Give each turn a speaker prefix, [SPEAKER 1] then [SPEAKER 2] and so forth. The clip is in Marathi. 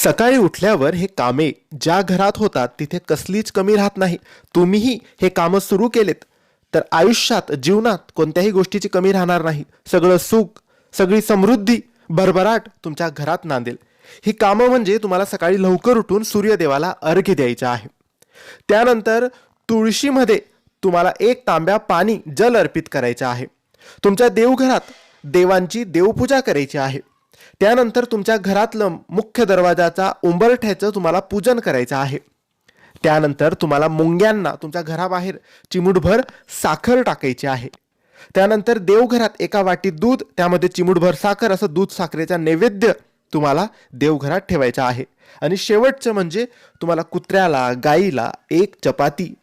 [SPEAKER 1] सकाळी उठल्यावर हे कामे ज्या घरात होतात तिथे कसलीच कमी राहत नाही. तुम्हीही हे कामं सुरू केलेत तर आयुष्यात जीवनात कोणत्याही गोष्टीची कमी राहणार नाही. सगळं सुख, सगळी समृद्धी, भरभराट तुमच्या घरात नांदेल. ही कामं म्हणजे तुम्हाला सकाळी लवकर उठून सूर्यदेवाला अर्घ्य द्यायचं आहे. त्यानंतर तुळशीमध्ये तुम्हाला 1 तांब्या पाणी जल अर्पित करायचं आहे. तुमच्या देवघरात देवांची देवपूजा करायची आहे. त्यानंतर तुमच्या घरातलं मुख्य दरवाजाचा उंबरठ्याचं तुम्हाला पूजन करायचं आहे. त्यानंतर तुम्हाला मुंग्यांना तुमच्या घराबाहेर चिमूटभर साखर टाकायची आहे. त्यानंतर देवघरात 1 वाटी दूध, त्यामध्ये चिमूटभर साखर, असं दूध साखरेचा नैवेद्य तुम्हाला देवघरात ठेवायचा आहे. आणि शेवटचं म्हणजे तुम्हाला कुत्र्याला, गाईला 1 चपाती